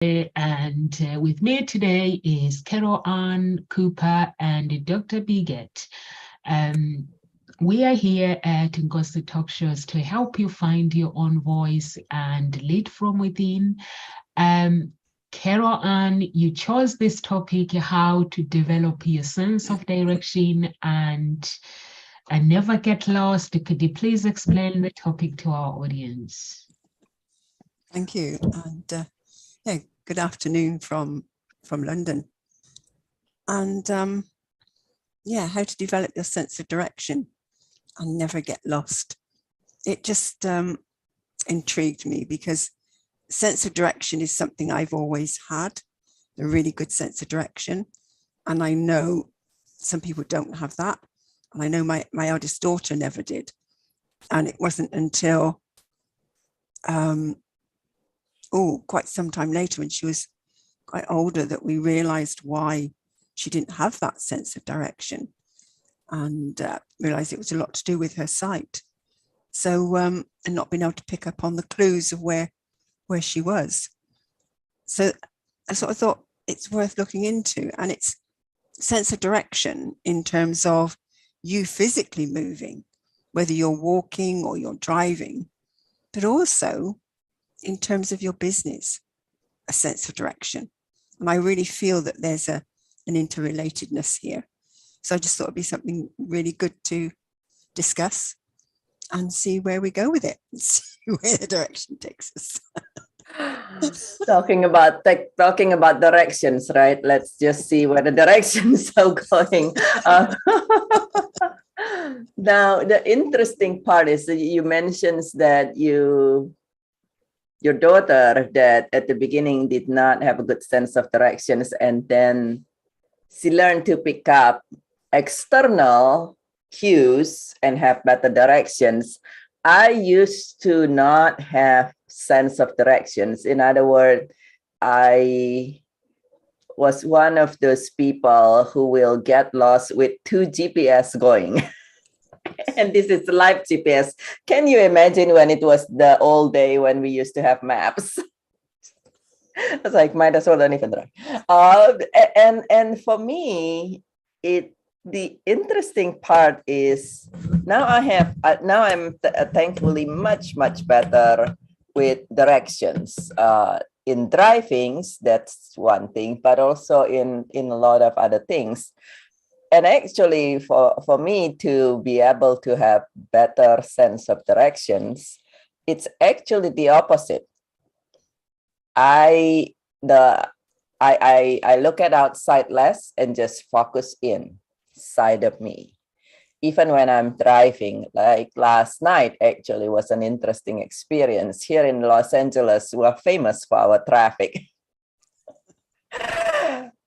And with me today is Carol Ann Cooper and Dr. Biget. Um, we are here at Ngozi Talk Shows to help you find your own voice and lead from within. Um, Carol Ann, you chose this topic, how to develop your sense of direction and never get lost. Could you please explain the topic to our audience? Thank you, and good afternoon from London. And how to develop your sense of direction and never get lost. It just intrigued me because sense of direction is something I've always had, a really good sense of direction, and I know some people don't have that, and I know my eldest daughter never did, and it wasn't until quite some time later when she was quite older that we realized why she didn't have that sense of direction, and realized it was a lot to do with her sight. So and not being able to pick up on the clues of where she was. So I sort of thought it's worth looking into, and it's sense of direction in terms of you physically moving, whether you're walking or you're driving, but also in terms of your business, a sense of direction. And I really feel that there's an interrelatedness here. So I just thought it'd be something really good to discuss and see where we go with it, and see where the direction takes us. Talking about directions, right? Let's just see where the directions are going. Now, the interesting part is that you mentioned that your daughter that at the beginning did not have a good sense of directions, and then she learned to pick up external cues and have better directions. I used to not have sense of directions. In other words, I was one of those people who will get lost with 2 GPS going. And this is live GPS. Can you imagine when it was the old day when we used to have maps? It's like, might as well don't even try. And for me, the interesting part is now I'm thankfully much better with directions. In drivings, that's one thing, but also in a lot of other things. And actually, for me to be able to have better sense of directions, it's actually the opposite. I look at outside less and just focus inside of me. Even when I'm driving, like last night, actually was an interesting experience. Here in Los Angeles, we're famous for our traffic.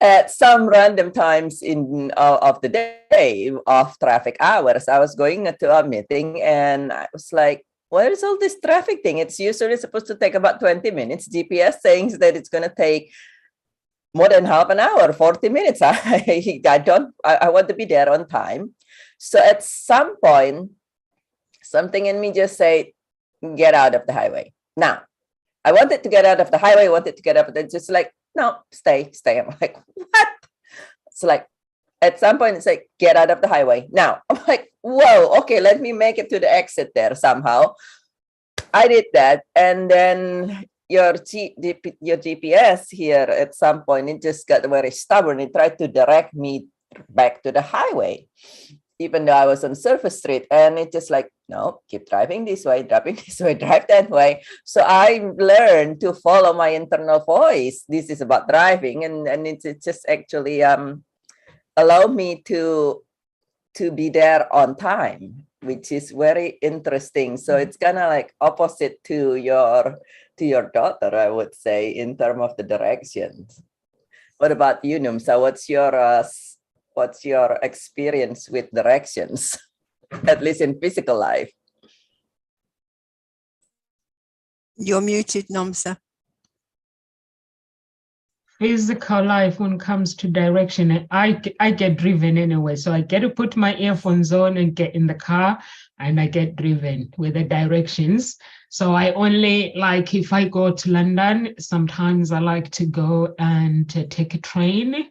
At some random times of the day of traffic hours, I was going to a meeting and I was like, where is all this traffic thing? It's usually supposed to take about 20 minutes. GPS saying that it's going to take more than half an hour, 40 minutes. I want to be there on time. So at some point, something in me just said, get out of the highway. Now, I wanted to get out of the highway, wanted to get up, and just like, no, stay. I'm like, what? It's like, at some point, it's like, get out of the highway. Now, I'm like, whoa, okay, let me make it to the exit there somehow. I did that. And then your GPS here, at some point, it just got very stubborn. It tried to direct me back to the highway, even though I was on Surface Street. And it just like, no, keep driving this way, drive that way. So I learned to follow my internal voice. This is about driving. And it's just actually allow me to be there on time, which is very interesting. So it's kind of like opposite to your daughter, I would say, in terms of the directions. What about you, Numsa? What's your experience with directions, at least in physical life? You're muted, Nomsa. physical life when it comes to direction. I get driven anyway, so I get to put my earphones on and get in the car, and I get driven with the directions. So I only like, if I go to London, sometimes I like to go and take a train.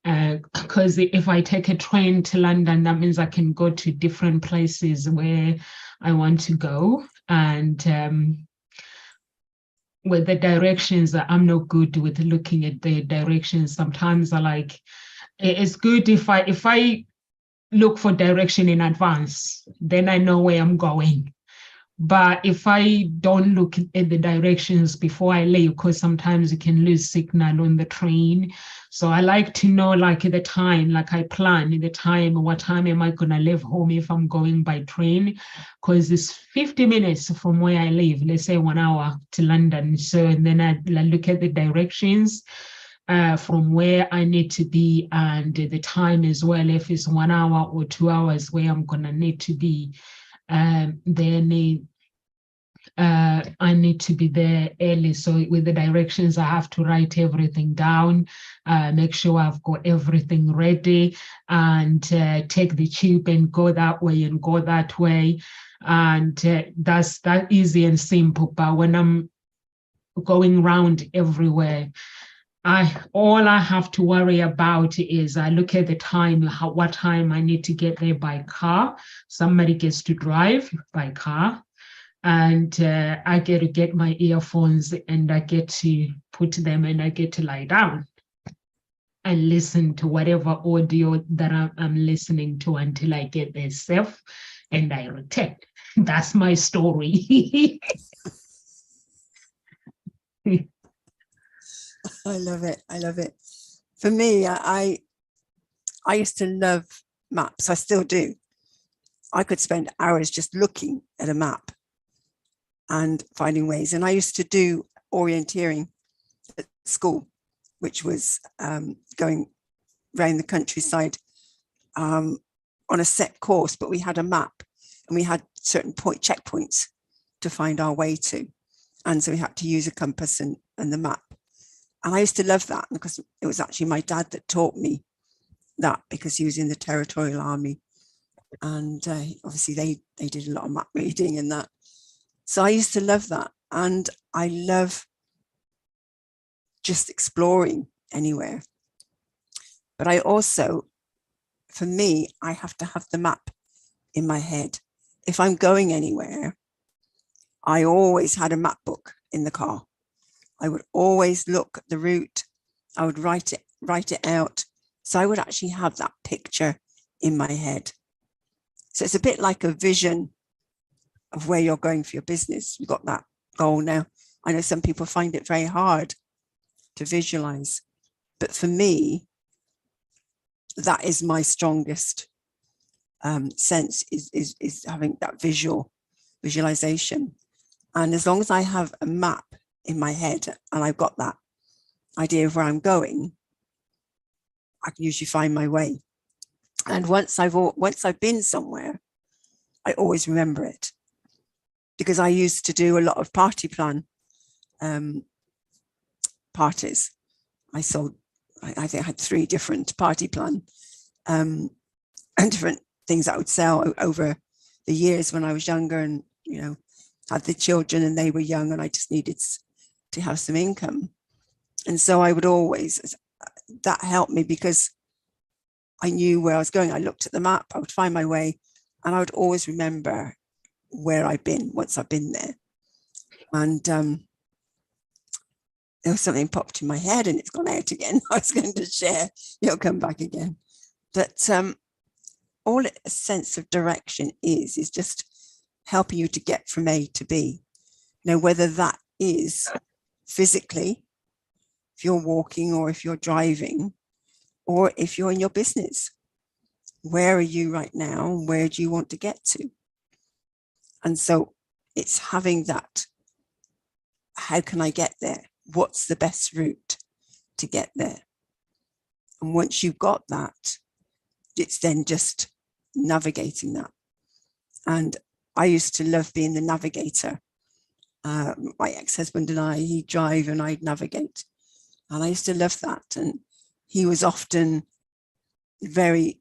Because if I take a train to London, that means I can go to different places where I want to go. And with the directions, I'm not good with looking at the directions. Sometimes I like, it's good if I look for direction in advance, then I know where I'm going. But if I don't look at the directions before I leave, because sometimes you can lose signal on the train. So I like to know, like, the time, like I plan the time, what time am I going to leave home if I'm going by train? Because it's 50 minutes from where I live, let's say 1 hour to London. So and then I look at the directions from where I need to be, and the time as well, if it's 1 hour or 2 hours where I'm going to need to be. Then I need to be there early. So with the directions, I have to write everything down, make sure I've got everything ready, and take the tube and go that way and go that way. And that's that easy and simple. But when I'm going around everywhere, all I have to worry about is I look at the time, what time I need to get there by car. Somebody gets to drive by car, and I get to get my earphones and I get to put them and I get to lie down and listen to whatever audio that I'm listening to until I get there safe and I return. That's my story. I love it. I love it. For me, I used to love maps. I still do. I could spend hours just looking at a map and finding ways. And I used to do orienteering at school, which was going around the countryside on a set course, but we had a map and we had certain checkpoints to find our way to. And so we had to use a compass and the map. And I used to love that because it was actually my dad that taught me that, because he was in the Territorial Army. And obviously they did a lot of map reading and that. So I used to love that. And I love just exploring anywhere. But I also, for me, I have to have the map in my head. If I'm going anywhere, I always had a map book in the car. I would always look at the route. I would write it out. So I would actually have that picture in my head. So it's a bit like a vision of where you're going for your business. You've got that goal now. I know some people find it very hard to visualize, but for me, that is my strongest sense is having that visualization. And as long as I have a map in my head and I've got that idea of where I'm going, I can usually find my way. And once I've been somewhere, I always remember it, because I used to do a lot of party plan parties. I think I had 3 different party plan and different things I would sell over the years when I was younger, and had the children and they were young and I just needed to have some income. And so I would always, that helped me because I knew where I was going. I looked at the map, I would find my way, and I would always remember where I've been once I've been there. And there was something popped in my head and it's gone out again. I was going to share, it'll come back again. But all a sense of direction is just helping you to get from A to B. Whether that is physically, if you're walking or if you're driving, or if you're in your business. Where are you right now? Where do you want to get to? And so it's having that, how can I get there? What's the best route to get there? And once you've got that, it's then just navigating that. And I used to love being the navigator. My ex-husband and I, he'd drive and I'd navigate. And I used to love that. And he was often very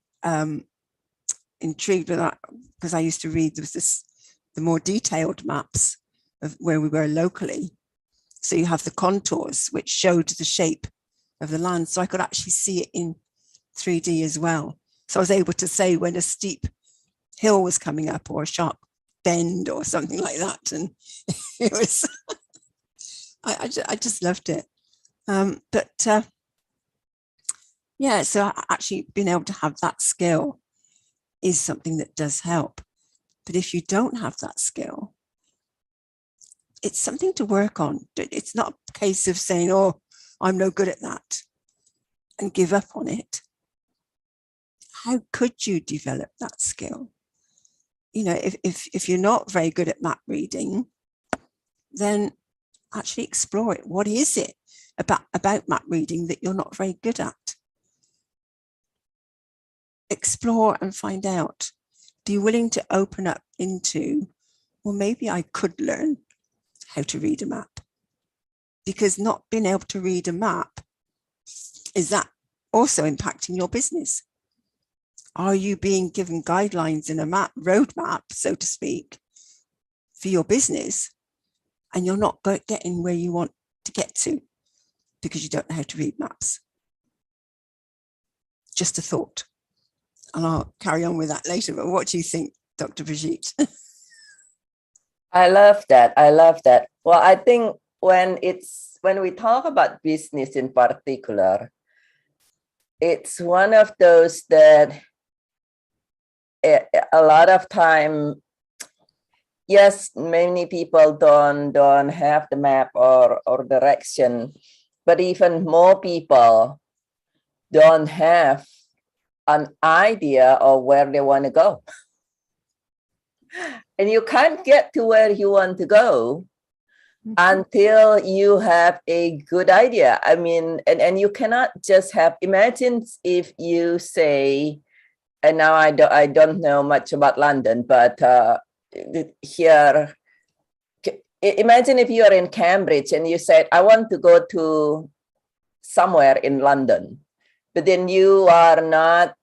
intrigued with that, because I used to read, there was the more detailed maps of where we were locally. So you have the contours, which showed the shape of the land. So I could actually see it in 3D as well. So I was able to say when a steep hill was coming up or a sharp bend or something like that. And it was, I just loved it. Yeah, so actually being able to have that skill is something that does help. But if you don't have that skill, it's something to work on. It's not a case of saying, oh, I'm no good at that and give up on it. How could you develop that skill? You know, if you're not very good at map reading, then actually explore it. What is it about map reading that you're not very good at? Explore and find out. Be willing to open up into, well, maybe I could learn how to read a map. Because not being able to read a map, is that also impacting your business? Are you being given guidelines in a map, roadmap, so to speak, for your business, and you're not getting where you want to get to because you don't know how to read maps? Just a thought. And I'll carry on with that later. But what do you think, Dr. Brigitte? I love that. I love that. Well, I think when we talk about business in particular, it's one of those that a lot of time, yes, many people don't have the map or direction, but even more people don't have an idea of where they want to go. And you can't get to where you want to go until you have a good idea. I mean, and you cannot just have, imagine if you say, and now I don't know much about London, but here, imagine if you are in Cambridge and you said, I want to go to somewhere in London, but then you are not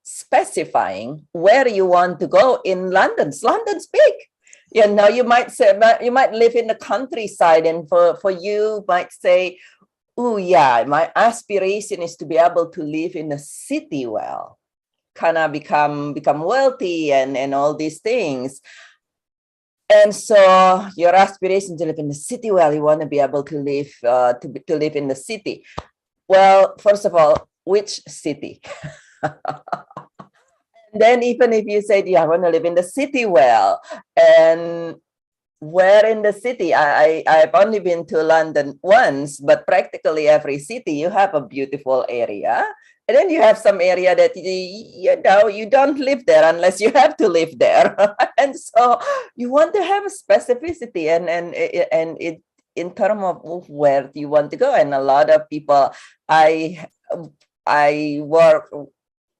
specifying where you want to go in London. London's big. You know, you might say, you might live in the countryside, and for you might say, oh yeah, my aspiration is to be able to live in a city well, kind of become wealthy and all these things. And so your aspiration to live in the city well, you want to be able to live to live in the city. Well, first of all, which city? Then even if you said, yeah, I want to live in the city well, and where in the city? I've only been to London once, but practically every city, you have a beautiful area. And then you have some area that, you know, you don't live there unless you have to live there. And so you want to have a specificity and it in terms of where you want to go. And a lot of people, I work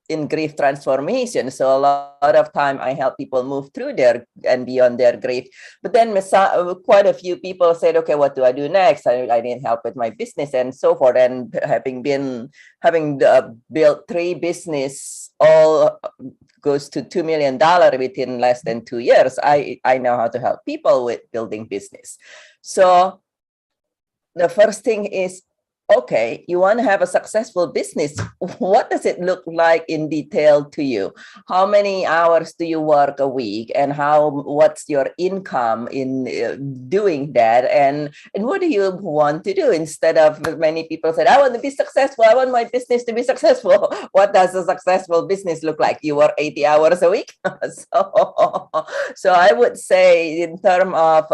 in grief transformation. So a lot of time I help people move through their and beyond their grief. But then quite a few people said, okay, what do I do next? I need help with my business and so forth. And having built 3 business, all goes to $2 million within less than 2 years. I know how to help people with building business. So the first thing is, okay, you want to have a successful business. What does it look like in detail to you? How many hours do you work a week, and what's your income in doing that? And what do you want to do? Instead of many people said, I want to be successful. I want my business to be successful. What does a successful business look like? You work 80 hours a week. So I would say in term of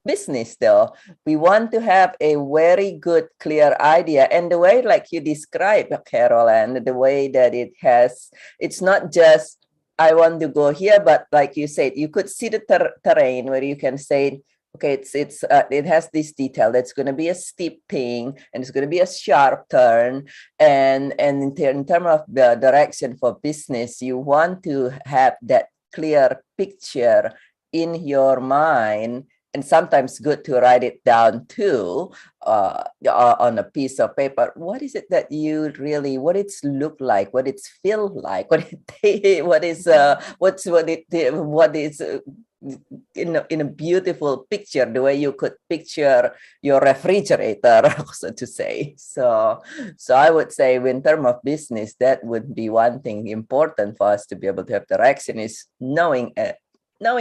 business, though, we want to have a very good, clear idea. And the way, like you described, Carol, and the way that it's not just, I want to go here, but like you said, you could see the terrain where you can say, okay, it has this detail. That's going to be a steep thing, and it's going to be a sharp turn. And in terms of the direction for business, you want to have that clear picture in your mind. And sometimes good to write it down too, on a piece of paper, what is it that you really, what it's look like, what it's feel like, what is what is in a beautiful picture, the way you could picture your refrigerator, so to say. So I would say, in terms of business, that would be one thing important for us to be able to have direction, is knowing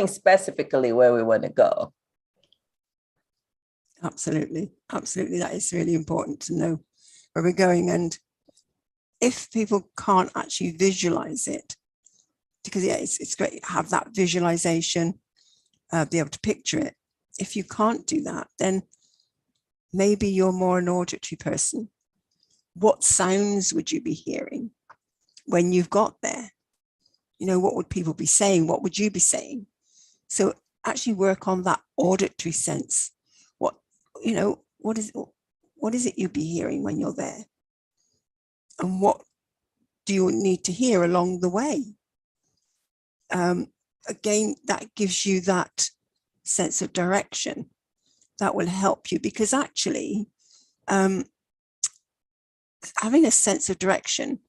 specifically where we want to go. Absolutely. Absolutely. That is really important to know where we're going. And if people can't actually visualize it, because yeah, it's great to have that visualization, be able to picture it. If you can't do that, then maybe you're more an auditory person. What sounds would you be hearing when you've got there? You know, what would people be saying? What would you be saying? So actually work on that auditory sense. What, you know, what is it you'd be hearing when you're there? And what do you need to hear along the way? Again, that gives you that sense of direction that will help you, because actually having a sense of direction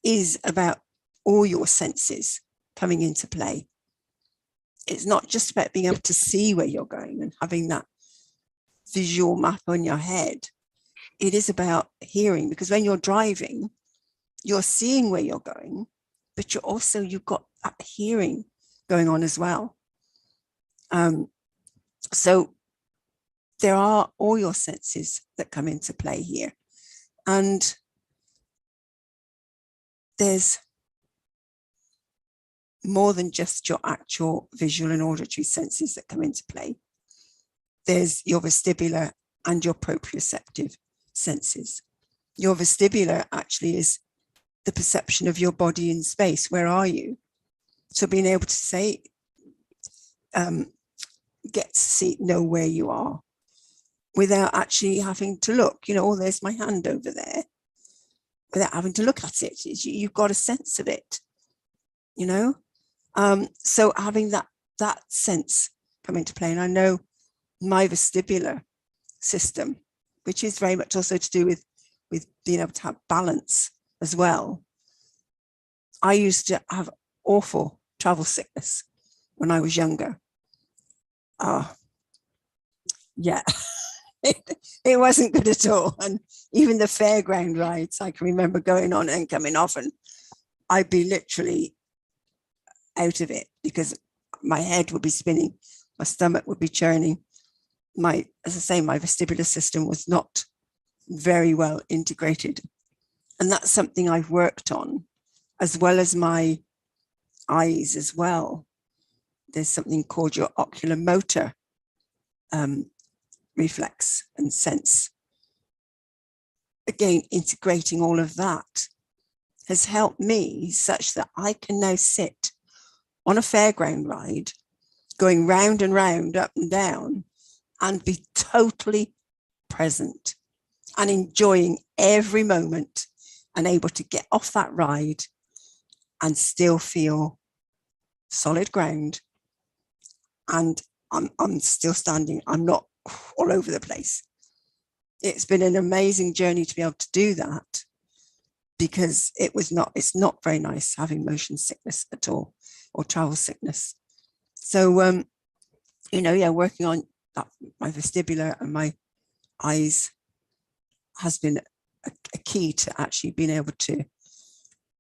is about all your senses coming into play. It's not just about being able to see where you're going and having that visual map on your head. It is about hearing, because when you're driving, you're seeing where you're going, but you've got that hearing going on as well. So there are all your senses that come into play here. And there's more than just your actual visual and auditory senses that come into play. There's your vestibular and your proprioceptive senses. Your vestibular actually is the perception of your body in space. Where are you? So being able to say, get to see, know where you are without actually having to look, you know, oh, there's my hand over there, without having to look at it. You've got a sense of it, you know? So having that sense come into play. And I know my vestibular system, which is very much also to do with being able to have balance as well. I used to have awful travel sickness when I was younger. Yeah, it wasn't good at all. And even the fairground rides, I can remember going on and coming off, and I'd be literally out of it because my head would be spinning, my stomach would be churning. As I say, my vestibular system was not very well integrated. And that's something I've worked on, as well as my eyes as well. There's something called your oculomotor reflex and sense. Again, integrating all of that has helped me such that I can now sit on a fairground ride, going round and round, up and down, and be totally present and enjoying every moment, and able to get off that ride and still feel solid ground. And I'm still standing. I'm not all over the place. It's been an amazing journey to be able to do that, because it's not very nice having motion sickness at all, or travel sickness. So, working on that, my vestibular and my eyes has been a key to actually being able to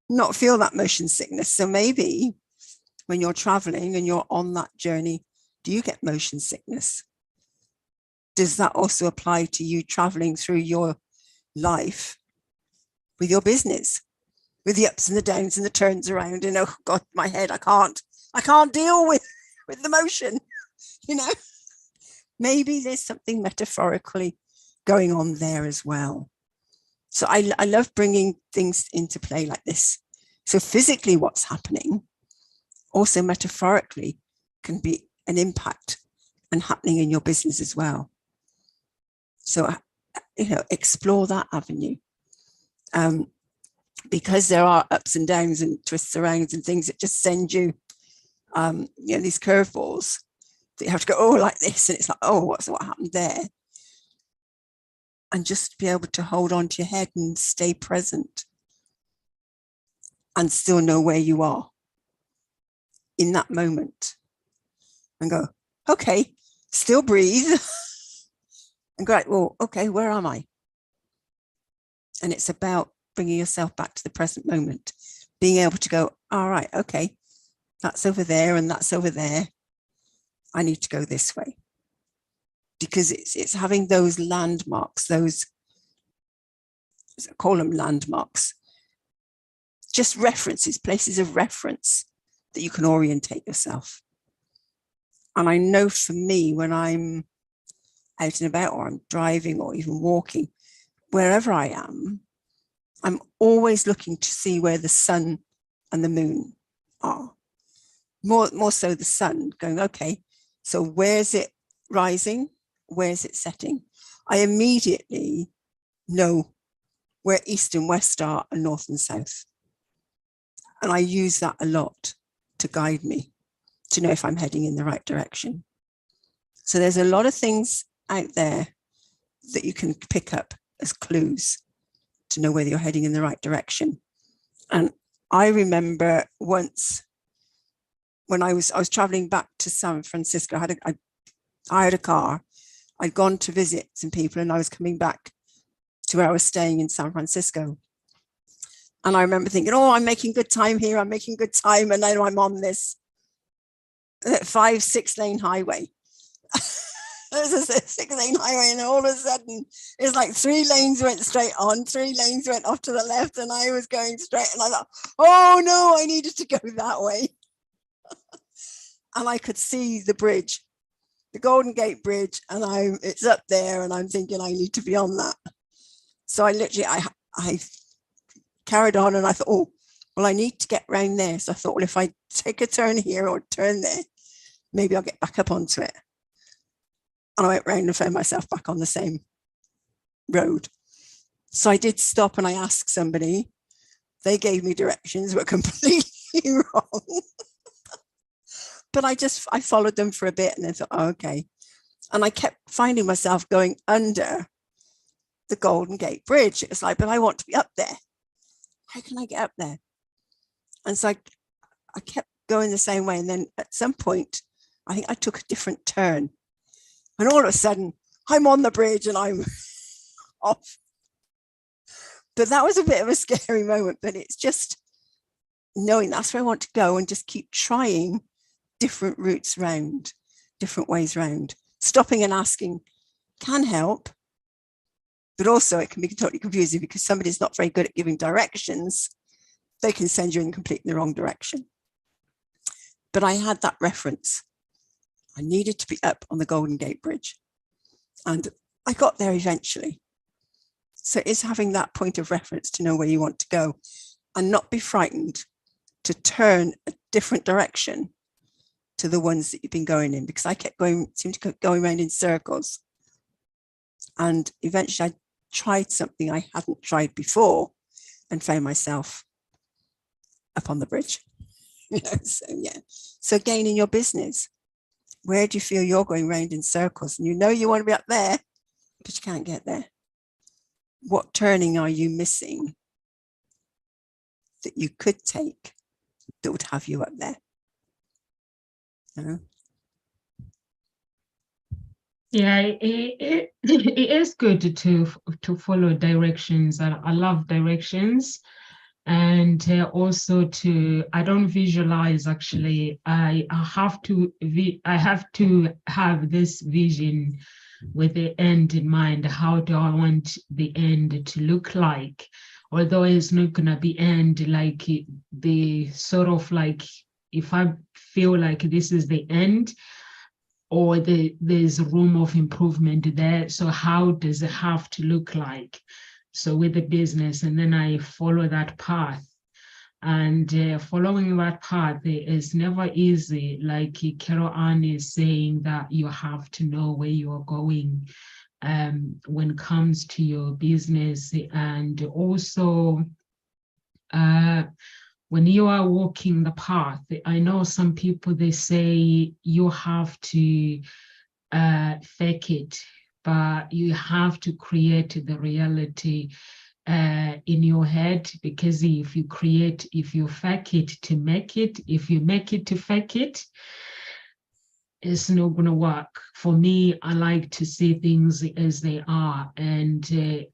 not feel that motion sickness. So maybe when you're traveling and you're on that journey, do you get motion sickness? Does that also apply to you traveling through your life with your business, with the ups and the downs and the turns around, and oh God, my head, I can't deal with the motion, you know? Maybe there's something metaphorically going on there as well. So I love bringing things into play like this. So physically what's happening also metaphorically can be an impact and happening in your business as well. So, explore that avenue. Because there are ups and downs and twists around and things that just send you, these curveballs that you have to go, oh, like this. And it's like, oh, what happened there? and just be able to hold on to your head and stay present and still know where you are in that moment and go, okay, still breathe and go, well, okay, where am I? And it's about bringing yourself back to the present moment, being able to go, all right, okay, that's over there and that's over there. I need to go this way. Because it's having those landmarks, those, I call them landmarks, just references, places of reference that you can orientate yourself. And I know for me, when I'm out and about or I'm driving or even walking, wherever I am, I'm always looking to see where the sun and the moon are. More so the sun, going, okay, so where's it rising? Where's it setting? I immediately know where east and west are and north and south. And I use that a lot to guide me, to know if I'm heading in the right direction. So there's a lot of things out there that you can pick up as clues to know whether you're heading in the right direction. And I remember once when I was traveling back to San Francisco, I hired a car. I'd gone to visit some people and I was coming back to where I was staying in San Francisco. And I remember thinking, oh, I'm making good time here. I'm making good time. And then I'm on this 5-6 lane highway. There's a 6-lane highway, and all of a sudden it's like 3 lanes went straight on, 3 lanes went off to the left, and I was going straight, and I thought, oh no, I needed to go that way. And I could see the bridge, the Golden Gate Bridge, and it's up there, and I'm thinking I need to be on that. So I carried on, and I thought, oh, well, I need to get round there. So I thought, well, if I take a turn here or turn there, maybe I'll get back up onto it. And I went round and found myself back on the same road. So I did stop and I asked somebody. They gave me directions, but completely wrong. But I followed them for a bit and then thought, oh, okay. And I kept finding myself going under the Golden Gate Bridge. It was like, but I want to be up there. How can I get up there? And so I kept going the same way. And then at some point, I think I took a different turn. And all of a sudden, I'm on the bridge and I'm off. But that was a bit of a scary moment. But it's just knowing that's where I want to go and just keep trying different routes round, different ways round. Stopping and asking can help. But also it can be totally confusing because somebody's not very good at giving directions. They can send you in completely the wrong direction. But I had that reference. I needed to be up on the Golden Gate Bridge. And I got there eventually. So it's having that point of reference to know where you want to go and not be frightened to turn a different direction to the ones that you've been going in, because I kept going around in circles. And eventually I tried something I hadn't tried before and found myself up on the bridge. So yeah. So again, in your business, where do you feel you're going round in circles? And you know you want to be up there, but you can't get there. What turning are you missing that you could take that would have you up there? You know? Yeah, it is good to follow directions. I love directions. And also I don't visualize, actually. I have to have this vision with the end in mind. How do I want the end to look like? Although it's not gonna be end like the sort of like, if I feel like this is the end, or there's room of improvement there. So how does it have to look like? So with the business, and then I follow that path. And following that path is never easy. Like Carol Ann is saying, that you have to know where you are going when it comes to your business. And also when you are walking the path, I know some people, they say you have to fake it but you have to create the reality in your head, because if you fake it to make it, if you make it to fake it, it's not going to work. For me, I like to see things as they are. And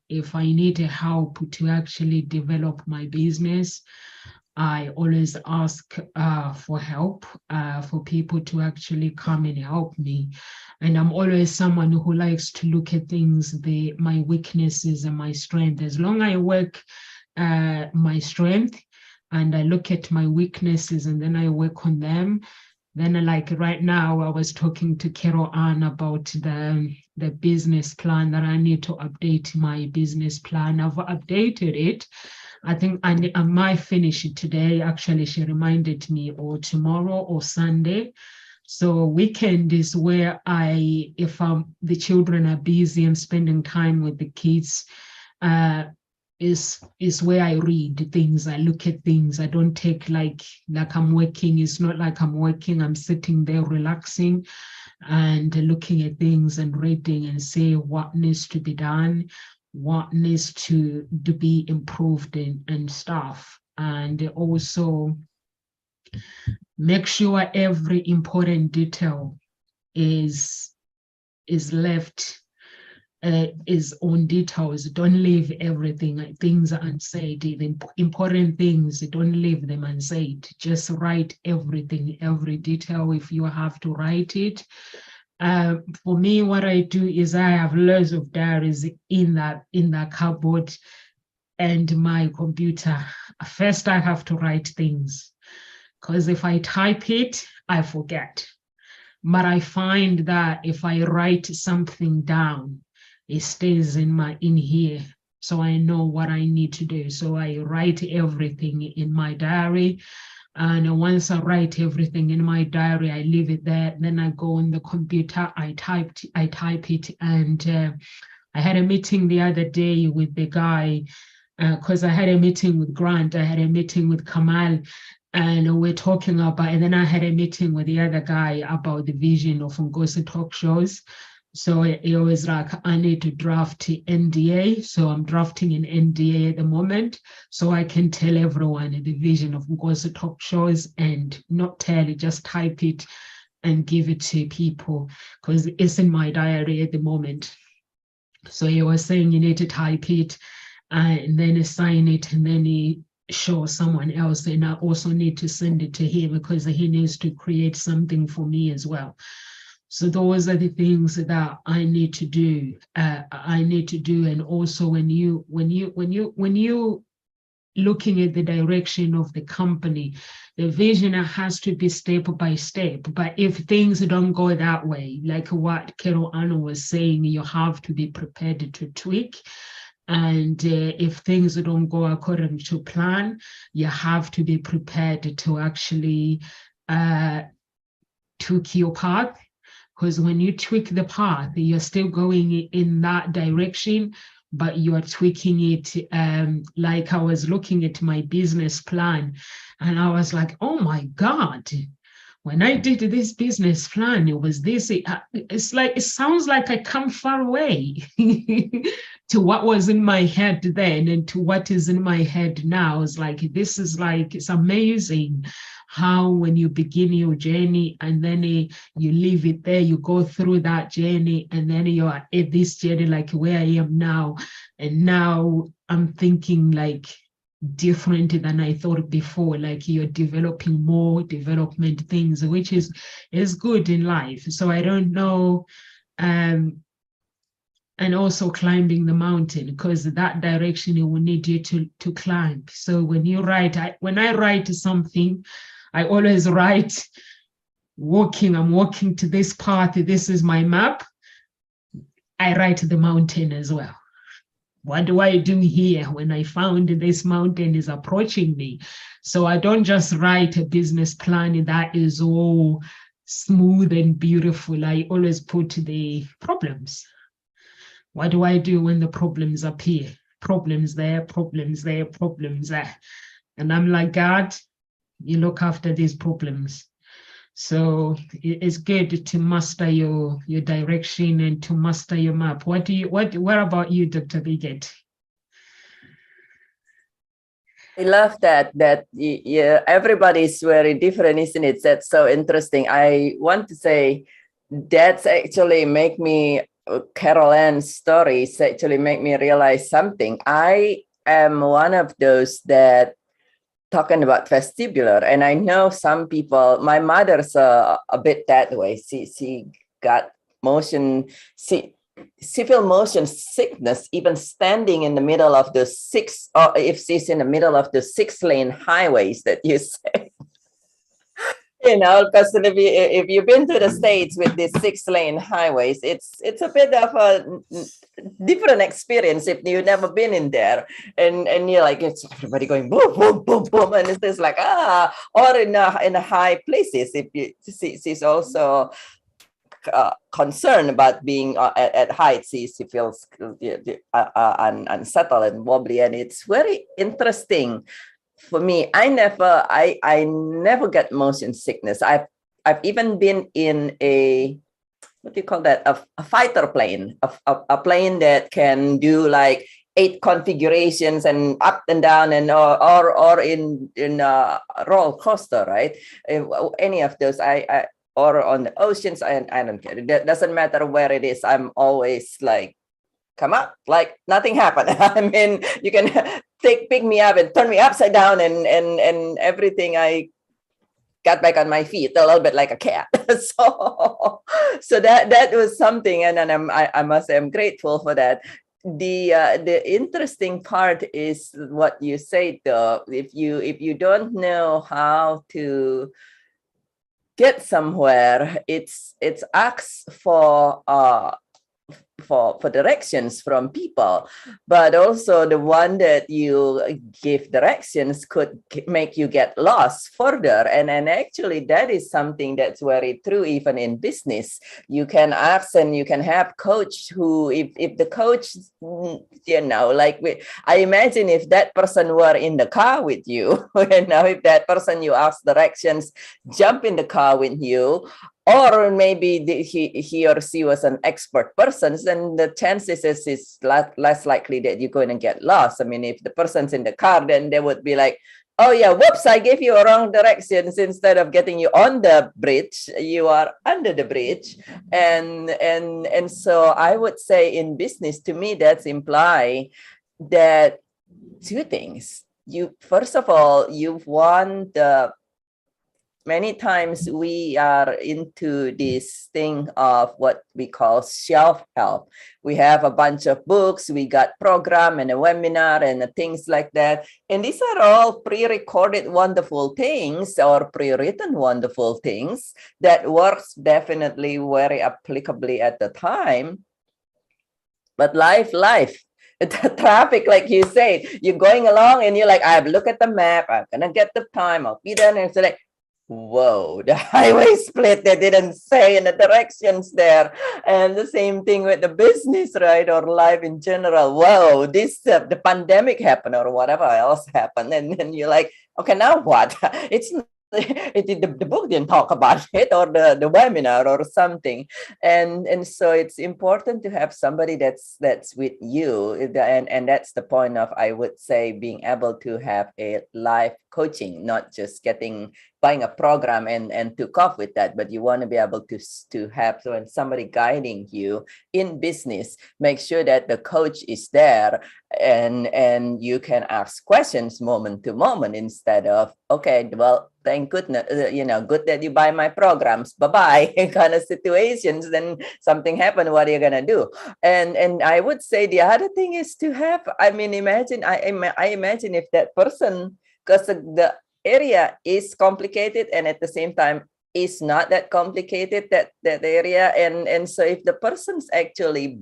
if I need help to actually develop my business, I always ask for help, for people to actually come and help me. And I'm always someone who likes to look at things, my weaknesses and my strength. As long as I work my strength and I look at my weaknesses and then I work on them, then like right now, I was talking to Carol Ann about the business plan, that I need to update my business plan. I've updated it. I think I might finish it today. Actually, she reminded me, or tomorrow or Sunday. So weekend is where if the children are busy and spending time with the kids, is where I read things. I look at things. I don't take like I'm working. It's not like I'm working. I'm sitting there relaxing and looking at things and reading and say what needs to be done, what needs to be improved and stuff. And also make sure every important detail is left is on details. Don't leave everything, things unsaid. The important things, don't leave them unsaid. Just write everything, every detail if you have to write it. For me, what I do is I have loads of diaries in that cupboard and my computer. First, I have to write things, because if I type it, I forget. But I find that if I write something down, it stays in here, so I know what I need to do. So I write everything in my diary, and once I write everything in my diary, I leave it there. Then I go on the computer, I type it, and I had a meeting the other day with the guy, because I had a meeting with Grant, I had a meeting with Kamal, and we're talking about, and then I had a meeting with the other guy about the vision of Ngozi Talk Shows. So it was like, I need to draft NDA. So I'm drafting an NDA at the moment, so I can tell everyone the vision of Ngozi Talk Shows, and not tell it, just type it and give it to people, because it's in my diary at the moment. So he was saying you need to type it and then sign it, and then show someone else. And I also need to send it to him, because he needs to create something for me as well. So those are the things that I need to do. And also when you looking at the direction of the company, the vision has to be step by step. But if things don't go that way, like what Carol Anna was saying, you have to be prepared to tweak. And if things don't go according to plan, you have to be prepared to actually tweak your path. Because when you tweak the path, you're still going in that direction, but you are tweaking it. Like I was looking at my business plan, and I was like, oh my God, when I did this business plan, it was this. It's like, it sounds like I come far away to what was in my head then and to what is in my head now. It's like, this is like, it's amazing how when you begin your journey and then you leave it there, you go through that journey, and then you are at this journey like where I am now. And now I'm thinking like different than I thought before, like you're developing more development things, which is good in life. So I don't know. And also climbing the mountain, because that direction it will need you to climb. So when you write, when I write something, I always write walking. I'm walking to this path. This is my map. I write the mountain as well. What do I do here when I found this mountain is approaching me? So I don't just write a business plan that is all smooth and beautiful. I always put the problems. What do I do when the problems appear? Problems there, problems there, problems there. And I'm like, God, you look after these problems. So it's good to master your direction and to master your map. What about you, Dr. Biget? I love that yeah, everybody's very different, isn't it? That's so interesting. I want to say that's actually make me Carol Ann's stories actually make me realize something. I am one of those that talking about vestibular, and I know some people. My mother's a bit that way. She got motion. She feel motion sickness even standing in the middle of the six, or if she's in the middle of the 6-lane highways that you say. Because if you've been to the States with these 6-lane highways, it's a bit of a different experience if you've never been in there. And you're like, it's everybody going boom, boom, boom, boom. And it's just like, or in the high places, if you she's also concerned about being at heights. She feels unsettled and wobbly. And it's very interesting for me. I never get motion sickness. I've even been in a, what do you call that, a fighter plane, a plane that can do like 8 configurations and up and down, and or in a roller coaster, right? Any of those, I or on the oceans, I don't care. It doesn't matter where it is. I'm always like, come up, like nothing happened. I mean, you can pick me up and turn me upside down, and everything. I got back on my feet a little bit like a cat. So that was something, and then I must say I'm grateful for that. The interesting part is what you say though. If you don't know how to get somewhere, it's asks for directions from people, but also the one that you give directions could make you get lost further. And actually that is something that's very true even in business. You can ask and you can have coach who, if the coach, like I imagine if that person were in the car with you, if that person you ask directions jump in the car with you, or maybe he or she was an expert person, then the chances is less likely that you're going to get lost. I mean, if the person's in the car, then they would be like, oh yeah, whoops, I gave you a wrong directions. Instead of getting you on the bridge, you are under the bridge. And so I would say in business, to me, that's imply that 2 things. First of all, you want the, many times we are into this thing of what we call self-help. We have a bunch of books, we got program and a webinar and things like that. And these are all pre-recorded wonderful things or pre-written wonderful things that works definitely very applicably at the time. But life, the traffic, like you said, you're going along and you're like, I've looked at the map, I'm gonna get the time, I'll be there. And it's like, whoa, the highway split, they didn't say in the directions there. And the same thing with the business, right? Or life in general. Whoa, this the pandemic happened or whatever else happened. And then you're like, okay, now what? It's the book didn't talk about it, or the webinar or something. And so it's important to have somebody that's with you. And that's the point of, I would say, being able to have a life coaching, not just buying a program and to cope with that, but you want to be able to have somebody guiding you in business. Make sure that the coach is there and you can ask questions moment to moment, instead of, okay, well, thank goodness, good that you buy my programs, bye-bye kind of situations. Then something happened, what are you gonna do? And I would say the other thing is to have, I mean, imagine, I imagine if that person, because the area is complicated and at the same time is not that complicated, that area. And so if the person's actually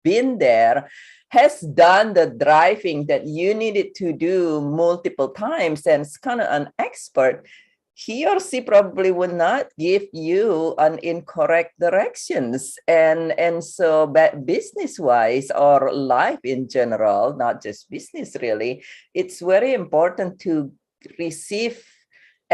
been there, has done the driving that you needed to do multiple times, and is kind of an expert, he or she probably would not give you an incorrect directions. And so business wise, or life in general, not just business really, it's very important to receive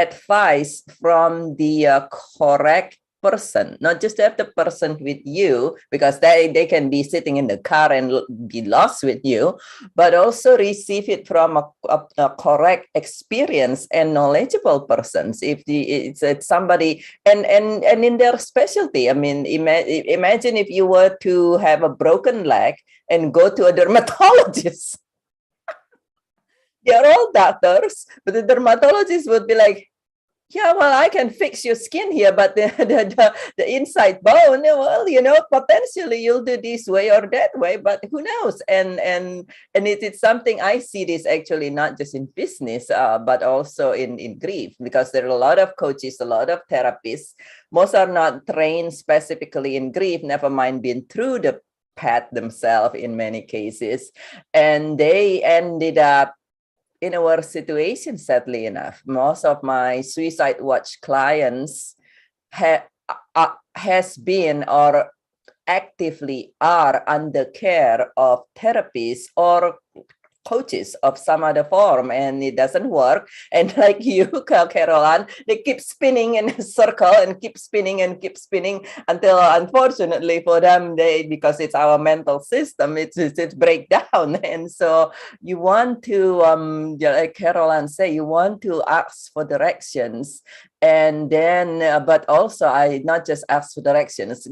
advice from the correct person, not just to have the person with you, because they can be sitting in the car and be lost with you, but also receive it from a correct experience and knowledgeable persons. If it's somebody and in their specialty. I mean, imagine if you were to have a broken leg and go to a dermatologist. They're all doctors, but the dermatologist would be like, yeah, well, I can fix your skin here, but the inside bone, well, potentially you'll do this way or that way, but who knows? And it is something I see this actually not just in business, but also in grief, because there are a lot of coaches, a lot of therapists. Most are not trained specifically in grief, never mind being through the path themselves in many cases, and they ended up in our situation. Sadly enough, most of my suicide watch clients has been or actively are under care of therapists or coaches of some other form, and it doesn't work. And like you, Caroline, they keep spinning in a circle and keep spinning until, unfortunately for them, because it's our mental system, it's breakdown. And so you want to, like Caroline say, you want to ask for directions, and then, but also I not just ask for directions,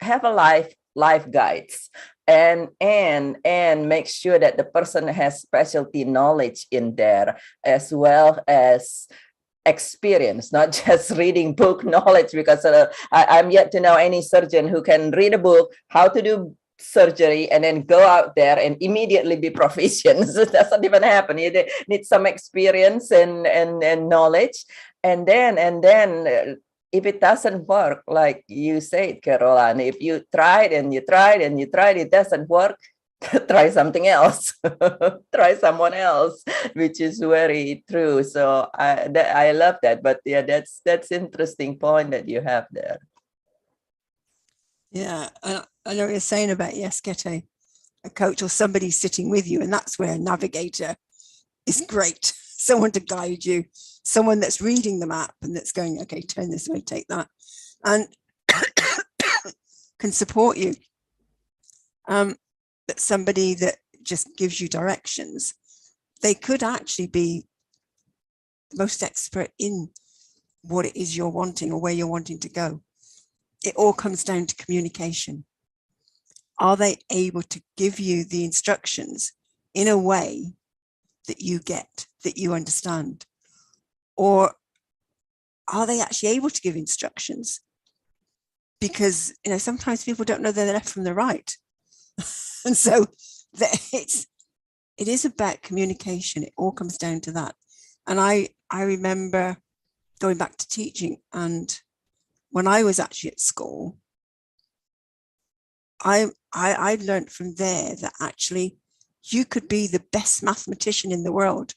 have a life guides, and make sure that the person has specialty knowledge in there, as well as experience, not just reading book knowledge, because I'm yet to know any surgeon who can read a book how to do surgery and then go out there and immediately be proficient. So it doesn't even happen. You need some experience and knowledge, and then if it doesn't work, like you said, Caroline, if you tried and you tried and you tried, it doesn't work, try something else, try someone else, which is very true. So I love that. But yeah, that's interesting point that you have there. Yeah, I know what you're saying about, yes, get a coach or somebody sitting with you, and that's where a navigator is great. Someone to guide you, someone that's reading the map and that's going, okay, turn this way, take that, and can support you. But somebody that just gives you directions, they could actually be the most expert in what it is you're wanting or where you're wanting to go. It all comes down to communication. Are they able to give you the instructions in a way that you get, that you understand? Or are they actually able to give instructions? Because, sometimes people don't know the left from the right. And so it is about communication. It all comes down to that. And I remember going back to teaching, and when I was actually at school, I learned from there that actually you could be the best mathematician in the world.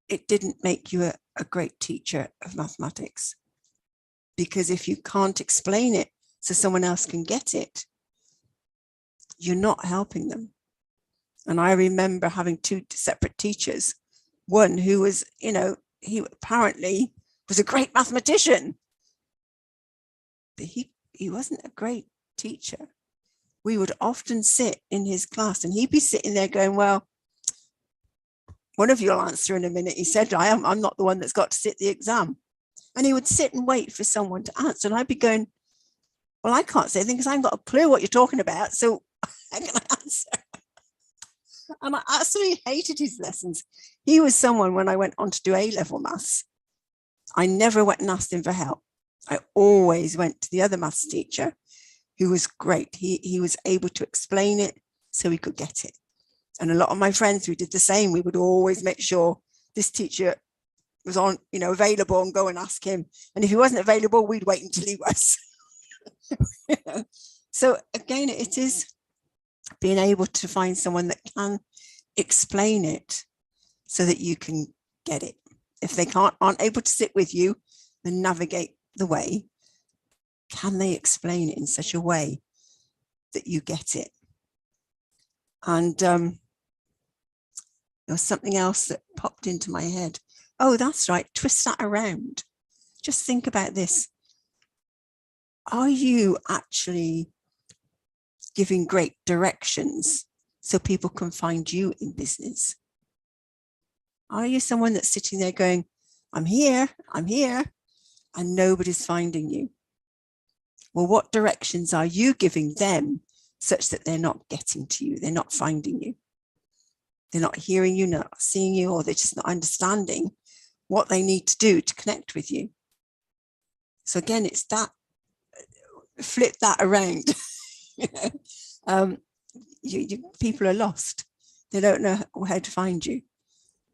It didn't make you a great teacher of mathematics, because if you can't explain it so someone else can get it, you're not helping them. And I remember having two separate teachers, one who was, he apparently was a great mathematician, but he wasn't a great teacher. We would often sit in his class and he'd be sitting there going, well, one of you will answer in a minute. He said, I'm not the one that's got to sit the exam. And he would sit and wait for someone to answer. And I'd be going, well, I can't say anything because I haven't got a clue what you're talking about. So how can I answer? And I absolutely hated his lessons. He was someone, when I went on to do A-level maths, I never went and asked him for help. I always went to the other maths teacher, who was great. He was able to explain it so we could get it. And a lot of my friends who did the same, we would always make sure this teacher was on, available, and go and ask him. And if he wasn't available, we'd wait until he was. So again, it is being able to find someone that can explain it so that you can get it. If they aren't able to sit with you and navigate the way, can they explain it in such a way that you get it? And there was something else that popped into my head. oh, that's right, twist that around. Just think about this. Are you actually giving great directions so people can find you in business? Are you someone that's sitting there going, I'm here, and nobody's finding you? Well, what directions are you giving them such that they're not getting to you? They're not finding you. They're not hearing you, not seeing you, or they're just not understanding what they need to do to connect with you. So again, it's that, flip that around. People are lost. They don't know how to find you.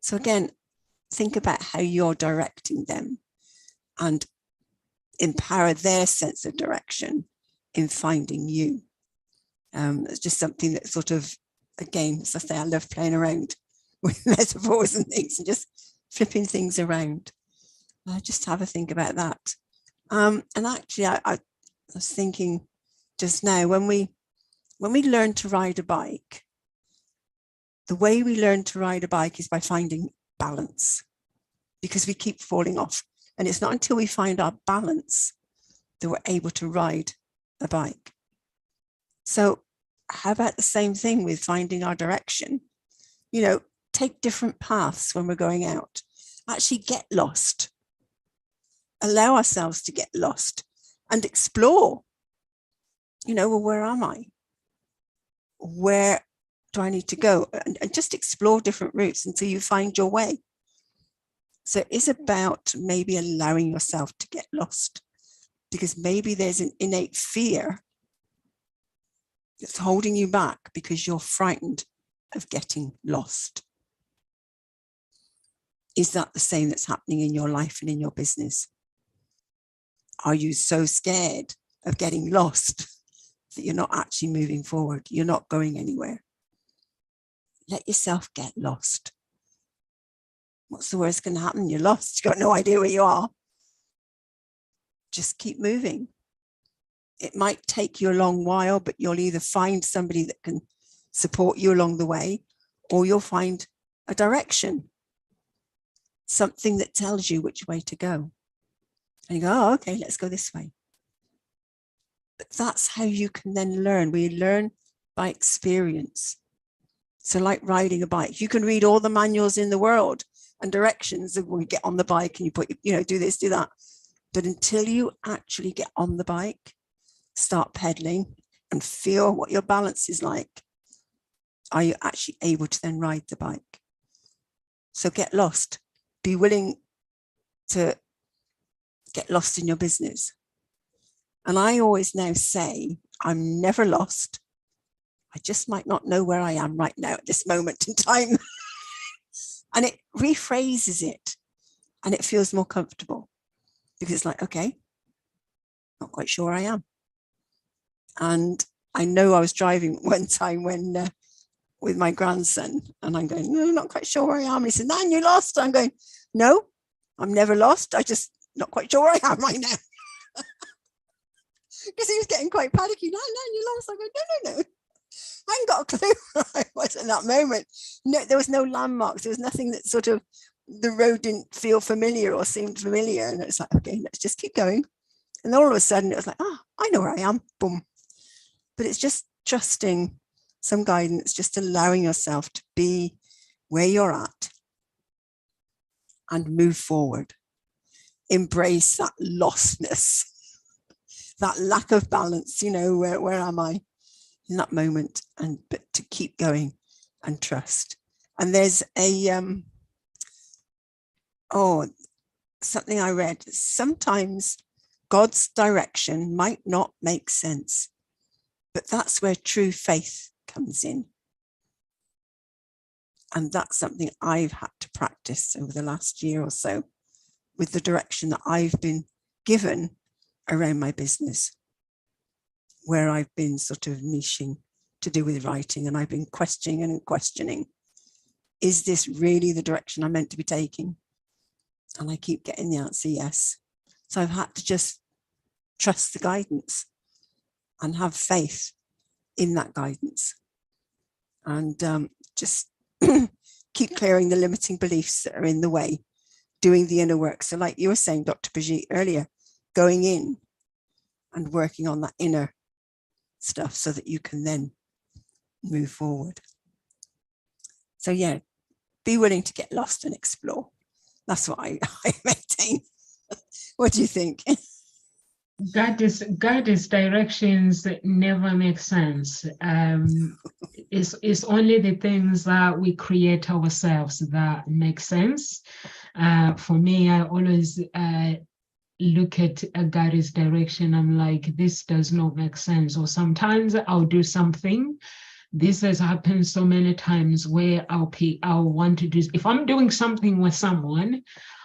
So again, think about how you're directing them and empower their sense of direction in finding you. It's just something that sort of, again, as I say, I love playing around with metaphors and things and just flipping things around. Just have a think about that. And actually, I was thinking just now, when we learn to ride a bike, the way we learn to ride a bike is by finding balance, because we keep falling off. And it's not until we find our balance that we're able to ride a bike. So how about the same thing with finding our direction? You know, take different paths when we're going out. Actually get lost. Allow ourselves to get lost and explore. You know, well, where am I? Where do I need to go? And just explore different routes until you find your way. So it is about maybe allowing yourself to get lost, because maybe there's an innate fear that's holding you back because you're frightened of getting lost. Is that the same that's happening in your life and in your business? Are you so scared of getting lost that you're not actually moving forward? You're not going anywhere. Let yourself get lost. What's the worst going to happen? You're lost. You've got no idea where you are. Just keep moving. It might take you a long while, but you'll either find somebody that can support you along the way, or you'll find a direction, something that tells you which way to go. And you go, oh, okay, let's go this way. But that's how you can then learn. We learn by experience. So like riding a bike, you can read all the manuals in the world and directions when you get on the bike and you put, you know, do this, do that. But until you actually get on the bike, start pedaling and feel what your balance is like, are you actually able to then ride the bike? So get lost. Be willing to get lost in your business. And I always now say, I'm never lost. I just might not know where I am right now at this moment in time. And it rephrases it and it feels more comfortable, because it's like, okay, not quite sure where I am. And I know I was driving one time when with my grandson, and I'm going, no, not quite sure where I am. And he said, Nan, you lost. I'm going, no, I'm never lost. I just not quite sure where I am right now. Because he was getting quite panicky. No, you lost. I go, no. I ain't got a clue where I was in that moment. No, there was no landmarks. There was nothing that sort of, the road didn't feel familiar or seemed familiar. And it's like, okay, let's just keep going. And all of a sudden it was like, I know where I am. Boom. But it's just trusting some guidance, just allowing yourself to be where you're at and move forward. Embrace that lostness, that lack of balance, you know, where am I in that moment? But to keep going and trust. And there's a, something I read, sometimes God's direction might not make sense, but that's where true faith comes in. And that's something I've had to practice over the last year or so with the direction that I've been given around my business, where I've been sort of niching to do with writing, and I've been questioning, is this really the direction I'm meant to be taking? And I keep getting the answer, yes. So I've had to just trust the guidance and have faith in that guidance, and just keep clearing the limiting beliefs that are in the way doing the inner work. So like you were saying, Dr. Brigitte, earlier, going in and working on that inner stuff so that you can then move forward. So yeah, be willing to get lost and explore. That's what I maintain. What do you think? Guidance directions never make sense. It's only the things that we create ourselves that make sense. For me, I always look at a guidance direction. I'm like, this does not make sense. Or sometimes I'll do something. This has happened so many times where I'll want to do, if I'm doing something with someone,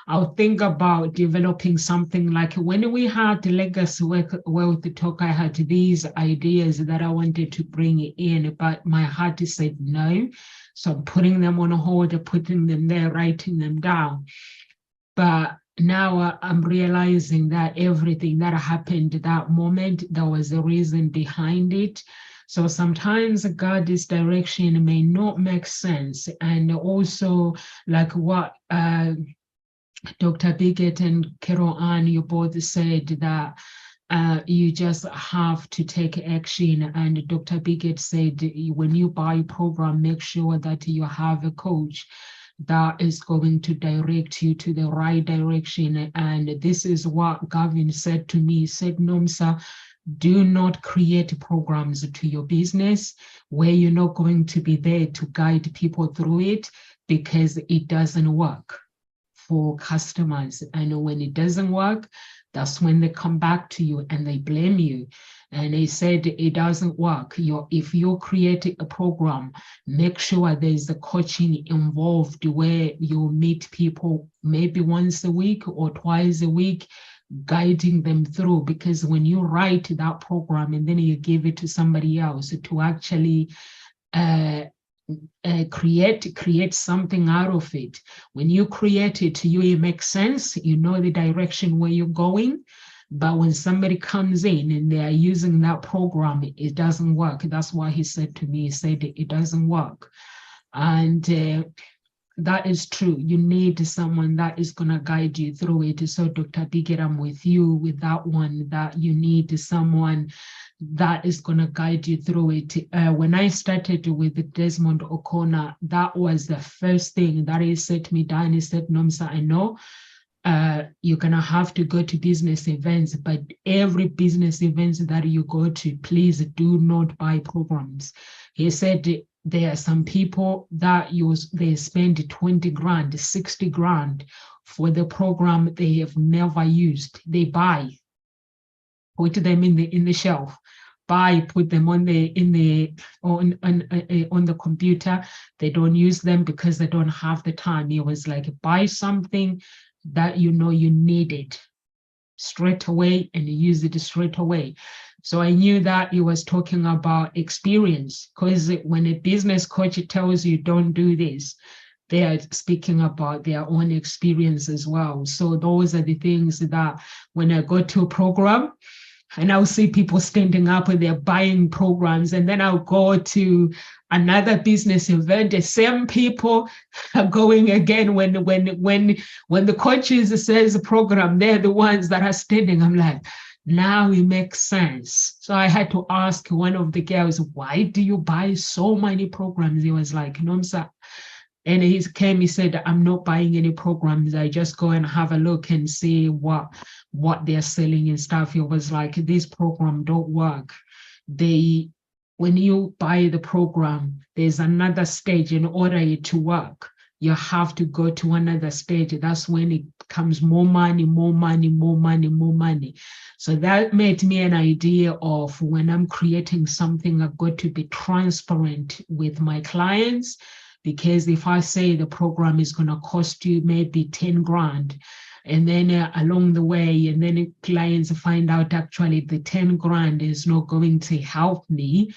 I'll think about developing something. Like when we had the legacy wealth talk, I had these ideas that I wanted to bring in, but my heart said no. So I'm putting them on hold, putting them there, writing them down. But now I'm realizing that everything that happened at that moment, there was a reason behind it. So sometimes God's direction may not make sense. And also like what Dr. Biggett and Carol Ann, you both said that you just have to take action. And Dr. Biggett said, when you buy a program, make sure that you have a coach that is going to direct you to the right direction. And this is what Gavin said to me. He said, Nomsa, do not create programs to your business where you're not going to be there to guide people through it, because it doesn't work for customers. And when it doesn't work, that's when they come back to you and they blame you. And they said it doesn't work. If you create a program, make sure there's a coaching involved where you meet people maybe once a week or twice a week, guiding them through. Because when you write that program and then you give it to somebody else to actually create something out of it, when you create it, to you it makes sense, you know the direction where you're going. But when somebody comes in and they are using that program, it doesn't work. That's why he said to me, he said it doesn't work. And that is true. You need someone that is going to guide you through it. So Dr. Biggett, I'm with you with that one, that you need someone that is going to guide you through it. When I started with Desmond O'Connor, that was the first thing that he said to me, Dan. He said, Nomsa, I know you're going to have to go to business events, but every business event that you go to, please do not buy programs. He said, there are some people that they spend 20 grand, 60 grand for the program they have never used. They buy, put them in the shelf, put them on the computer. They don't use them because they don't have the time. It was like, buy something that you know you need it straight away and use it straight away. So I knew that he was talking about experience, because when a business coach tells you don't do this, they are speaking about their own experience as well. So those are the things that when I go to a program and I'll see people standing up and they're buying programs, and then I'll go to another business event, the same people are going again. When the coaches says program, they're the ones that are standing. I'm like, now it makes sense. So I had to ask one of the girls, why do you buy so many programs? He was like, Nomsa. And he said, I'm not buying any programs. I just go and have a look and see what they're selling and stuff. He was like, this program don't work. When you buy the program, there's another stage. In order to work, you have to go to another stage. That's when it becomes more money. So that made me an idea of, when I'm creating something, I've got to be transparent with my clients. Because if I say the program is going to cost you maybe 10 grand, and then along the way, and then clients find out actually the 10 grand is not going to help me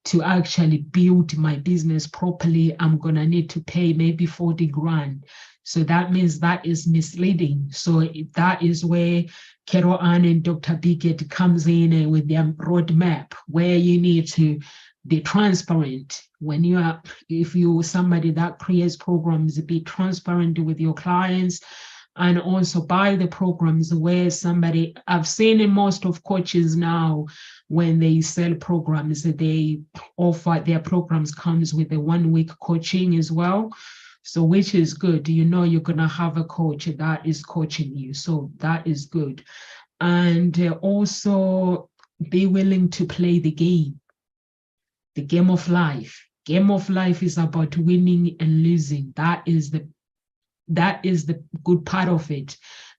to actually build my business properly, I'm going to need to pay maybe 40 grand. So that means that is misleading. So that is where Carol Ann and Dr. Biggett comes in with their roadmap, where you need to be transparent. If you're somebody that creates programs, be transparent with your clients and also buy the programs where I've seen in most of coaches now, when they sell programs, they offer their programs comes with a 1 week coaching as well. So which is good. You know, you're going to have a coach that is coaching you. So that is good. And also be willing to play the game of life. Game of life is about winning and losing. That is the good part of it.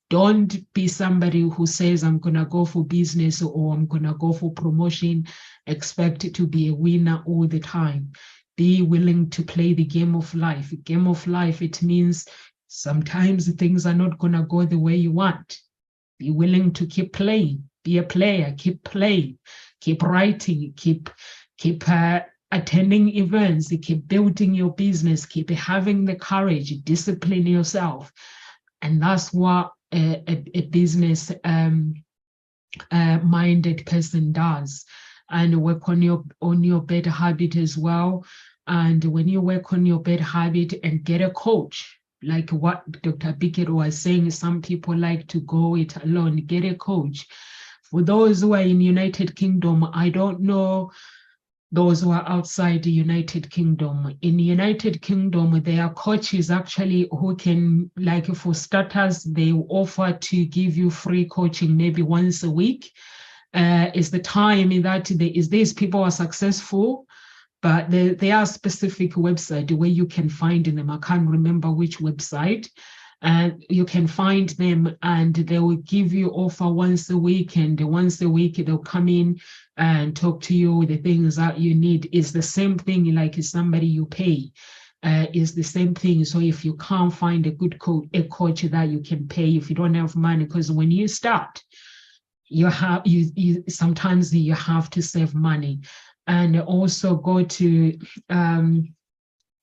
Don't be somebody who says, I'm going to go for business or I'm going to go for promotion, expect it to be a winner all the time. Be willing to play the game of life. Game of life, it means sometimes things are not going to go the way you want. Be willing to keep playing. Be a player. Keep playing. Keep writing. Keep attending events. Keep building your business. Keep having the courage. Discipline yourself. And that's what a business minded person does. And work on your bad habit as well. And when you work on your bad habit and get a coach, like what Dr. Bickett was saying, some people like to go it alone. Get a coach. For those who are in United Kingdom, I don't know those who are outside the United Kingdom. In the United Kingdom, there are coaches actually who can, like for starters, they offer to give you free coaching maybe once a week. Is the time that these people are successful, but there are specific websites where you can find them. I can't remember which website. And you can find them and they will give you offer once a week, and once a week they'll come in and talk to you. The things that you need is the same thing like somebody you pay. Is the same thing. So if you can't find a good coach that you can pay, if you don't have money, because when you start, sometimes you have to save money. And also go to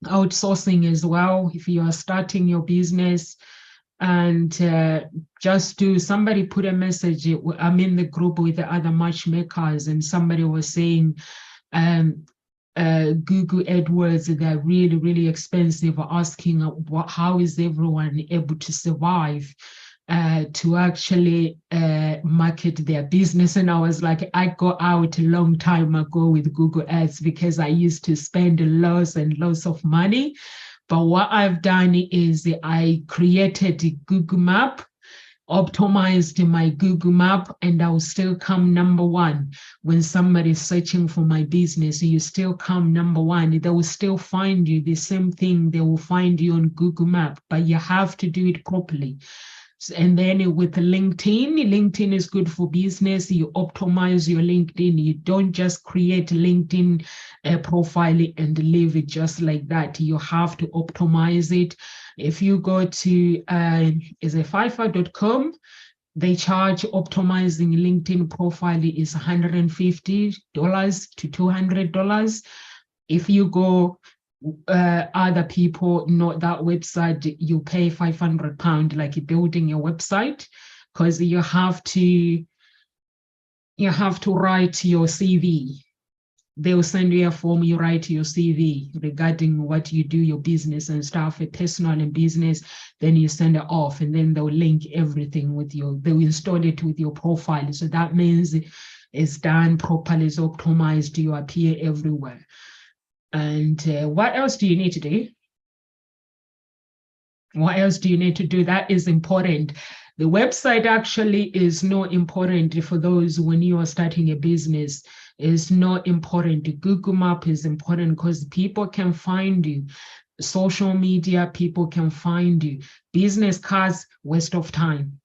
outsourcing as well if you are starting your business. And somebody put a message, I'm in the group with the other matchmakers, and somebody was saying Google AdWords, they're really, really expensive, asking how is everyone able to survive to actually market their business. And I was like, I got out a long time ago with Google Ads because I used to spend lots and lots of money. But what I've done is I created a Google Map, optimized my Google Map, and I'll still come number one. When somebody's searching for my business, you still come number one. They will still find you. The same thing, they will find you on Google Map, but you have to do it properly. And then with LinkedIn is good for business. You optimize your LinkedIn. You don't just create LinkedIn profile and leave it just like that. You have to optimize it. If you go to fiverr.com, they charge optimizing LinkedIn profile is $150 to $200. If you go other people, not that website, you pay £500 like building your website, because you have to write your CV. They'll send you a form, you write your CV regarding what you do, your business and stuff, personal and business, then you send it off, and then they'll link everything they'll install it with your profile. So that means it's done properly, it's optimized, you appear everywhere. And what else do you need to do? What else do you need to do? That is important. The website actually is not important for those when you are starting a business. It's not important. The Google Map is important because people can find you. Social media, people can find you. Business cards, waste of time.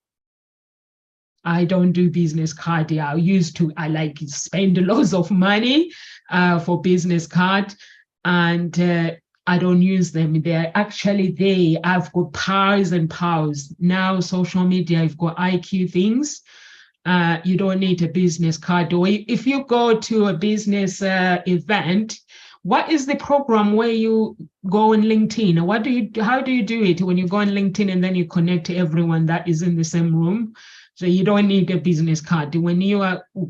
I don't do business card. I like spend lots of money for business card, and I don't use them. They're actually there. I've got powers and powers. Now social media, I've got IQ things. You don't need a business card. Or if you go to a business event, what is the program where you go on LinkedIn? How do you do it when you go on LinkedIn and then you connect to everyone that is in the same room? So you don't need a business card. When you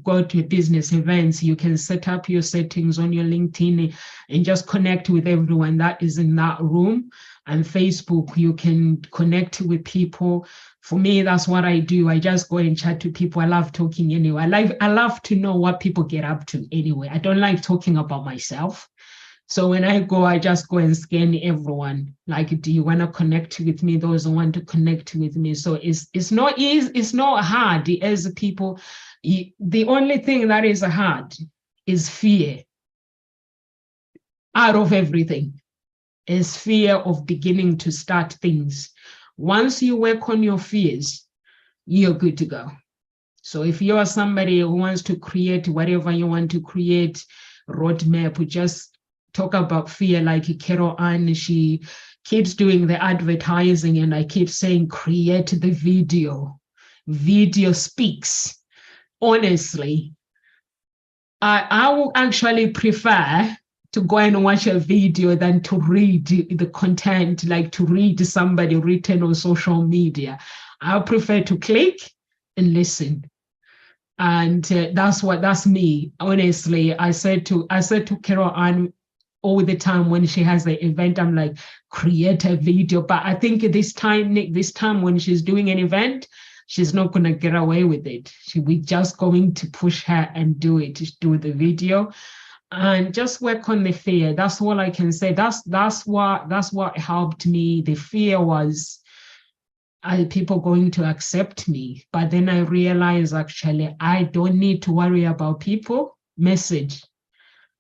go to business events, you can set up your settings on your LinkedIn and just connect with everyone that is in that room. And Facebook, you can connect with people. For me, that's what I do. I just go and chat to people. I love talking anyway. I love to know what people get up to anyway. I don't like talking about myself. So when I go, I just go and scan everyone. Like, do you want to connect with me? Those who want to connect with me. So it's not easy, it's not hard as people. The only thing that is hard is fear. Out of everything is fear of beginning to start things. Once you work on your fears, you're good to go. So if you are somebody who wants to create whatever you want to create, roadmap, just talk about fear, like Carol Ann, she keeps doing the advertising, and I keep saying, create the video. Video speaks. Honestly, I will actually prefer to go and watch a video than to read the content, like to read somebody written on social media. I prefer to click and listen. And that's me. Honestly, I said to Carol Ann all the time when she has the event, I'm like, create a video. But I think this time when she's doing an event, she's not going to get away with it. We're just going to push her and do the video and just work on the fear. That's all I can say. That's what helped me. The fear was, are people going to accept me? But then I realized, actually, I don't need to worry about people. Message.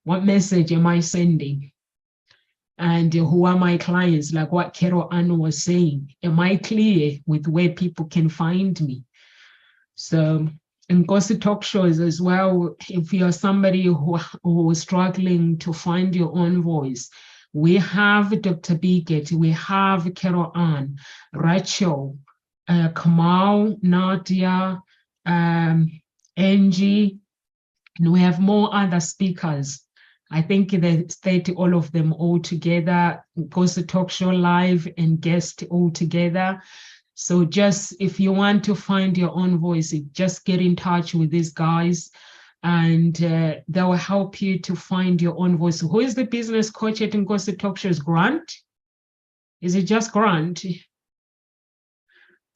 What message am I sending? And who are my clients? Like what Carol Ann was saying. Am I clear with where people can find me? So in Gossip Talk shows as well, if you're somebody who is struggling to find your own voice, we have Dr. Biget, we have Carol Ann, Rachel, Kamal, Nadia, Angie, and we have more other speakers. I think they state all of them all together, Gossip Talk Show live and guest all together. So just if you want to find your own voice, just get in touch with these guys, and they will help you to find your own voice. Who is the business coach at Ngozi Talk Shows? Grant? Is it just Grant?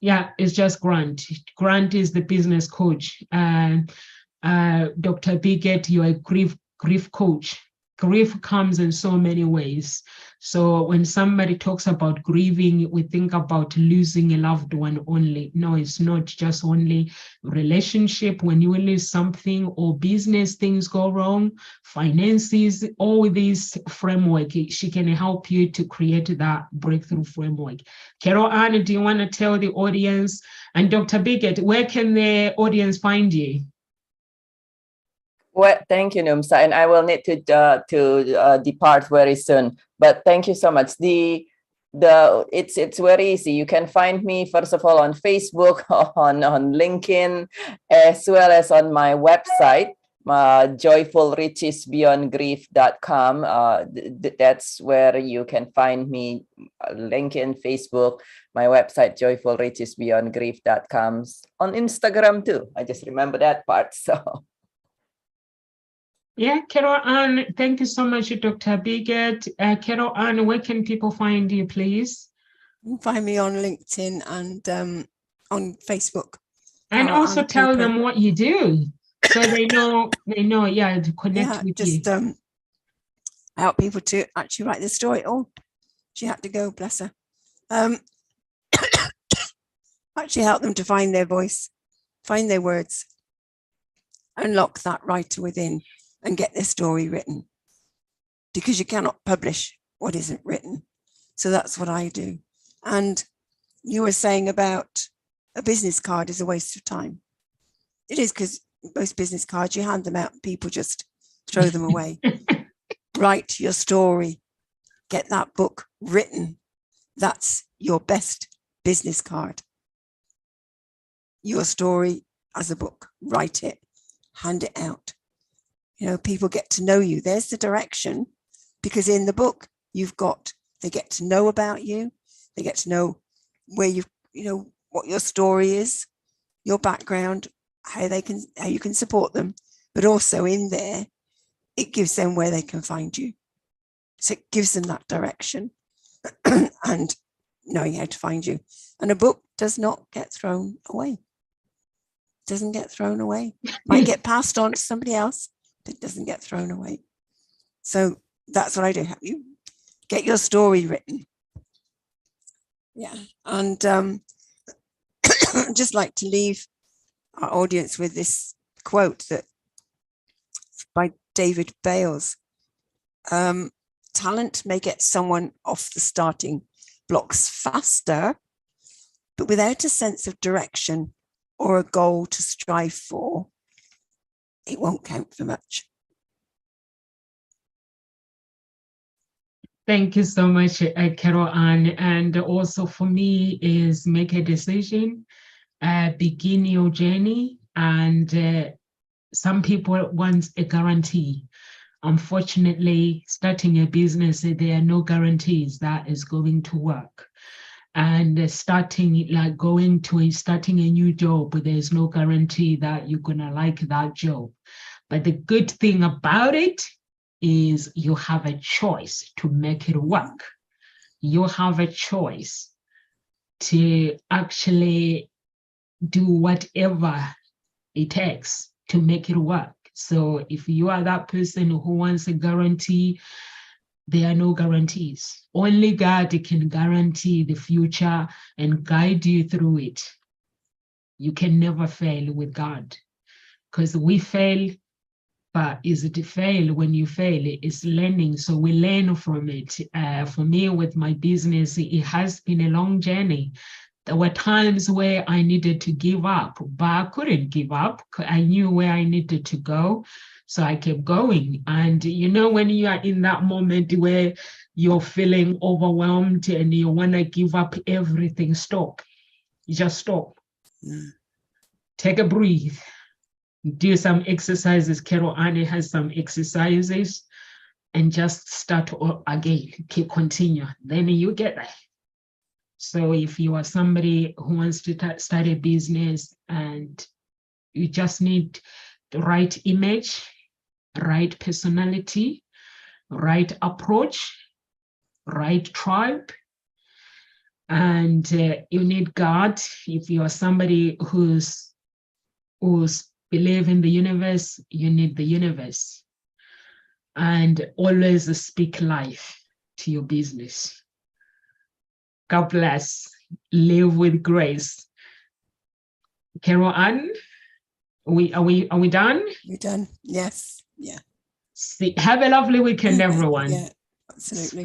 Yeah, it's just Grant. Grant is the business coach. Dr. Biget, you're a grief coach. Grief comes in so many ways. So when somebody talks about grieving, we think about losing a loved one only. No, it's not just only relationship. When you lose something or business things go wrong, finances, all these framework, she can help you to create that breakthrough framework. Carol Ann, do you want to tell the audience? And Dr. Biget, where can the audience find you? Well, thank you, Numsa, and I will need to depart very soon. But thank you so much. It's very easy. You can find me first of all on Facebook, on LinkedIn, as well as on my website, joyfulrichesbeyondgrief.com. That's where you can find me. LinkedIn, Facebook, my website, joyfulrichesbeyondgrief.com. On Instagram too. I just remember that part. So. Yeah, Carol Ann, thank you so much, Dr. Biget. Carol Ann, where can people find you, please? You can find me on LinkedIn and on Facebook. And Carol also Ann tell Cooper. them what you do, so they know, yeah, to connect with you. Help people to actually write the story. Oh, she had to go, bless her. Actually help them to find their voice, find their words, unlock that writer within, and get their story written, because you cannot publish what isn't written. So that's what I do. And you were saying about a business card is a waste of time. It is, because most business cards, you hand them out and people just throw them away. Write your story, get that book written. That's your best business card. Your story as a book, write it, hand it out. You know, people get to know you. There's the direction, because in the book they get to know about you. They get to know where what your story is. your background, how you can support them, but also in there, it gives them where they can find you. So it gives them that direction and knowing how to find you. And a book does not get thrown away. Doesn't get thrown away. Might get passed on to somebody else, but it doesn't get thrown away. So that's what I do. Help you get your story written. Yeah. And I'd just like to leave our audience with this quote that by David Bales. Talent may get someone off the starting blocks faster, but without a sense of direction or a goal to strive for, it won't count for much. Thank you so much, Carol Ann. And also for me is make a decision, begin your journey. And some people want a guarantee. Unfortunately, starting a business, there are no guarantees that is going to work. And starting a new job, but there's no guarantee that you're gonna like that job. But the good thing about it is you have a choice to make it work. You have a choice to actually do whatever it takes to make it work. So if you are that person who wants a guarantee, there are no guarantees. Only God can guarantee the future and guide you through it. You can never fail with God, because we fail, but is it a fail? When you fail, it's learning. So we learn from it. For me, with my business, it has been a long journey. There were times where I needed to give up, but I couldn't give up. I knew where I needed to go. So I kept going. And you know, when you are in that moment where you're feeling overwhelmed and you want to give up everything, stop. You just stop. Take a breathe. Do some exercises. Carol Ann has some exercises, and just start again. Continue. Then you get there. So if you are somebody who wants to start a business and you just need the right image, right personality, right approach, right tribe, and you need God. If you are somebody who's believe in the universe, you need the universe. And always speak life to your business. God bless. Live with grace. Carol Ann, are we done? We're done. Yes. Yeah. Have a lovely weekend, everyone. Yeah, absolutely.